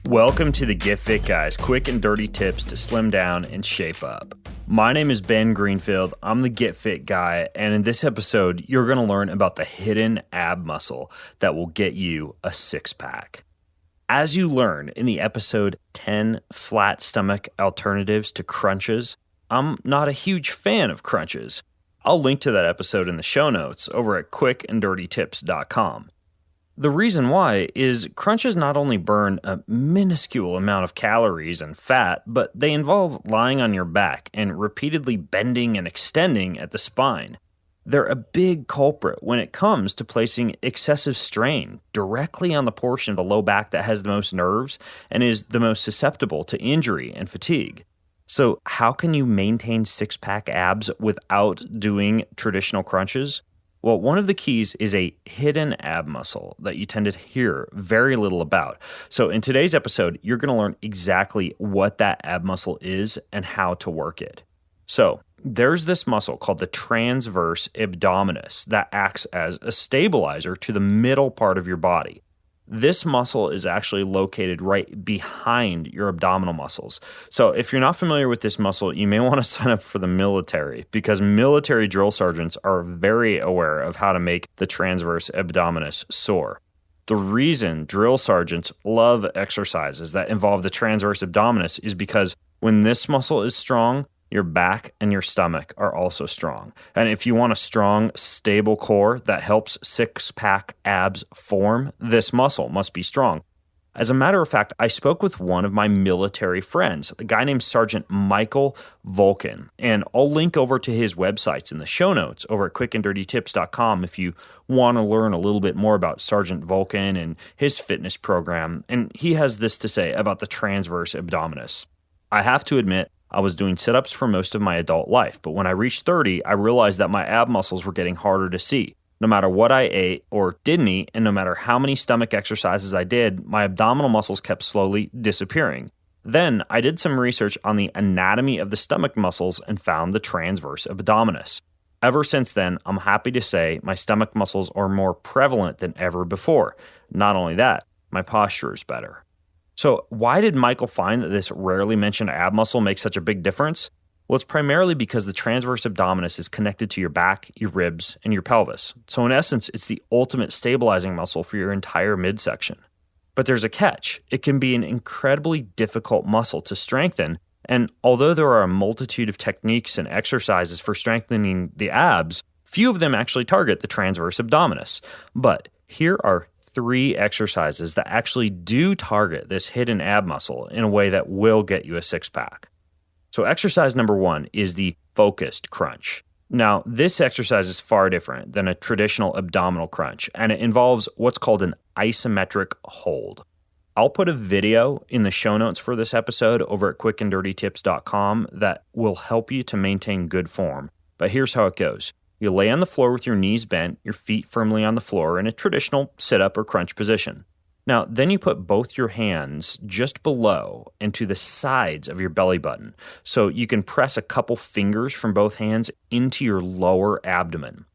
Welcome to the Get Fit Guys, quick and dirty tips to slim down and shape up. My name is Ben Greenfield. I'm the Get Fit Guy, and in this episode, you're going to learn about the hidden ab muscle that will get you a six-pack. As you learn in the episode 10 Flat Stomach Alternatives to Crunches, I'm not a huge fan of crunches. I'll link to that episode in the show notes over at quickanddirtytips.com. The reason why is crunches not only burn a minuscule amount of calories and fat, but they involve lying on your back and repeatedly bending and extending at the spine. They're a big culprit when it comes to placing excessive strain directly on the portion of the low back that has the most nerves and is the most susceptible to injury and fatigue. So how can you maintain six-pack abs without doing traditional crunches? Well, one of the keys is a hidden ab muscle that you tend to hear very little about. So in today's episode, you're going to learn exactly what that ab muscle is and how to work it. So there's this muscle called the transverse abdominis that acts as a stabilizer to the middle part of your body. This muscle is actually located right behind your abdominal muscles. So if you're not familiar with this muscle, you may want to sign up for the military because military drill sergeants are very aware of how to make the transverse abdominis sore. The reason drill sergeants love exercises that involve the transverse abdominis is because when this muscle is strong, your back and your stomach are also strong. And if you want a strong, stable core that helps six-pack abs form, this muscle must be strong. As a matter of fact, I spoke with one of my military friends, a guy named Sergeant Michael Vulcan, and I'll link over to his websites in the show notes over at quickanddirtytips.com if you want to learn a little bit more about Sergeant Vulcan and his fitness program. And he has this to say about the transverse abdominis. I have to admit, I was doing sit-ups for most of my adult life, but when I reached 30, I realized that my ab muscles were getting harder to see. No matter what I ate or didn't eat, and no matter how many stomach exercises I did, my abdominal muscles kept slowly disappearing. Then I did some research on the anatomy of the stomach muscles and found the transverse abdominis. Ever since then, I'm happy to say my stomach muscles are more prevalent than ever before. Not only that, my posture is better. So why did Michael find that this rarely mentioned ab muscle makes such a big difference? Well, it's primarily because the transverse abdominis is connected to your back, your ribs, and your pelvis. So in essence, it's the ultimate stabilizing muscle for your entire midsection. But there's a catch. It can be an incredibly difficult muscle to strengthen, and although there are a multitude of techniques and exercises for strengthening the abs, few of them actually target the transverse abdominis. But here are 3 exercises that actually do target this hidden ab muscle in a way that will get you a six-pack. So exercise number 1 is the focused crunch. Now, this exercise is far different than a traditional abdominal crunch, and it involves what's called an isometric hold. I'll put a video in the show notes for this episode over at quickanddirtytips.com that will help you to maintain good form. But here's how it goes. You lay on the floor with your knees bent, your feet firmly on the floor in a traditional sit-up or crunch position. Now, then you put both your hands just below and to the sides of your belly button, so you can press a couple fingers from both hands into your lower abdomen.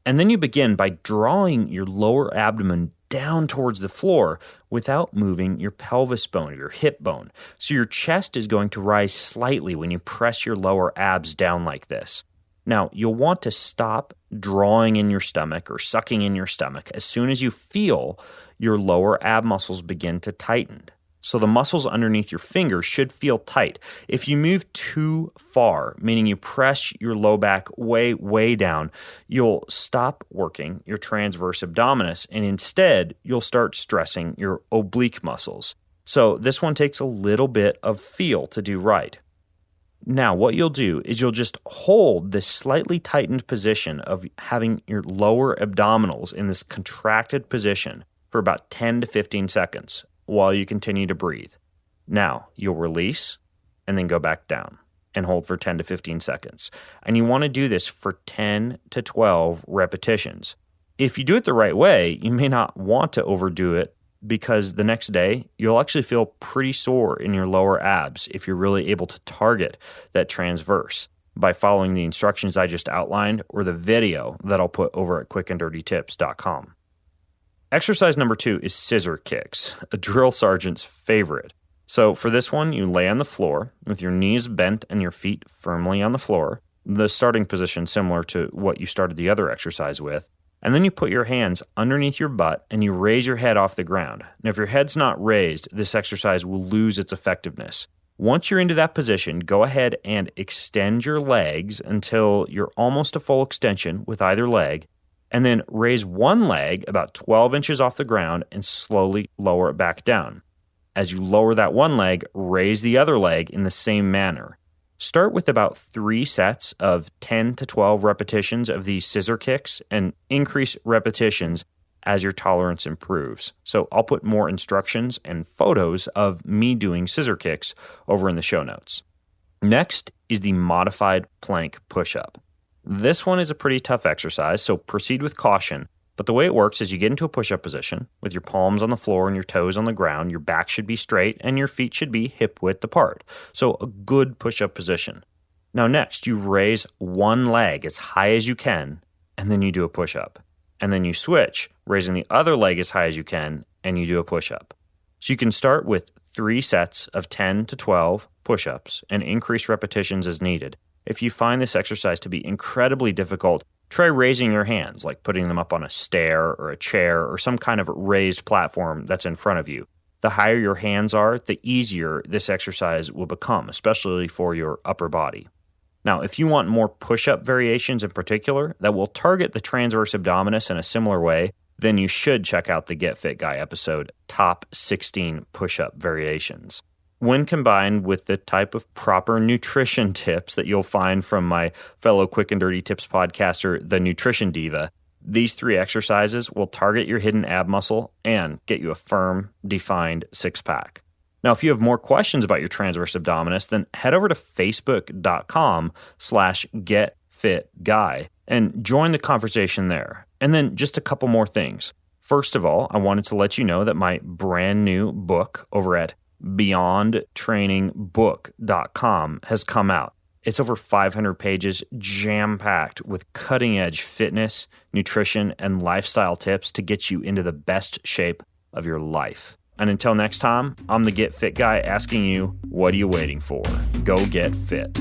And then you begin by drawing your lower abdomen down towards the floor without moving your pelvis bone or your hip bone. So your chest is going to rise slightly when you press your lower abs down like this. Now, you'll want to stop drawing in your stomach or sucking in your stomach as soon as you feel your lower ab muscles begin to tighten. So the muscles underneath your fingers should feel tight. If you move too far, meaning you press your low back way down, you'll stop working your transverse abdominis and instead you'll start stressing your oblique muscles. So this one takes a little bit of feel to do right. Now, what you'll do is you'll just hold this slightly tightened position of having your lower abdominals in this contracted position for about 10 to 15 seconds while you continue to breathe. Now, you'll release and then go back down and hold for 10 to 15 seconds. And you want to do this for 10 to 12 repetitions. If you do it the right way, you may not want to overdo it because the next day, you'll actually feel pretty sore in your lower abs if you're really able to target that transverse by following the instructions I just outlined or the video that I'll put over at quickanddirtytips.com. Exercise number 2 is scissor kicks, a drill sergeant's favorite. So for this one, you lay on the floor with your knees bent and your feet firmly on the floor, the starting position similar to what you started the other exercise with. And then you put your hands underneath your butt and you raise your head off the ground. Now, if your head's not raised, this exercise will lose its effectiveness. Once you're into that position, go ahead and extend your legs until you're almost a full extension with either leg, and then raise one leg about 12 inches off the ground and slowly lower it back down. As you lower that one leg, raise the other leg in the same manner. Start with about 3 sets of 10 to 12 repetitions of these scissor kicks and increase repetitions as your tolerance improves. So I'll put more instructions and photos of me doing scissor kicks over in the show notes. Next is the modified plank push-up. This one is a pretty tough exercise, so proceed with caution. But the way it works is you get into a push-up position with your palms on the floor and your toes on the ground. Your back should be straight and your feet should be hip-width apart. So a good push-up position. Now next, you raise one leg as high as you can, and then you do a push-up. And then you switch, raising the other leg as high as you can, and you do a push-up. So you can start with 3 sets of 10 to 12 push-ups and increase repetitions as needed. If you find this exercise to be incredibly difficult, try raising your hands, like putting them up on a stair or a chair or some kind of raised platform that's in front of you. The higher your hands are, the easier this exercise will become, especially for your upper body. Now, if you want more push-up variations in particular that will target the transverse abdominis in a similar way, then you should check out the Get Fit Guy episode, Top 16 Push-Up Variations. When combined with the type of proper nutrition tips that you'll find from my fellow Quick and Dirty Tips podcaster, the Nutrition Diva, these 3 exercises will target your hidden ab muscle and get you a firm, defined six-pack. Now, if you have more questions about your transverse abdominis, then head over to facebook.com/getfitguy and join the conversation there. And then just a couple more things. First of all, I wanted to let you know that my brand new book over at beyondtrainingbook.com has come out. It's over 500 pages, jam-packed with cutting-edge fitness, nutrition, and lifestyle tips to get you into the best shape of your life. And until next time, I'm the Get Fit Guy asking you, what are you waiting for? Go get fit.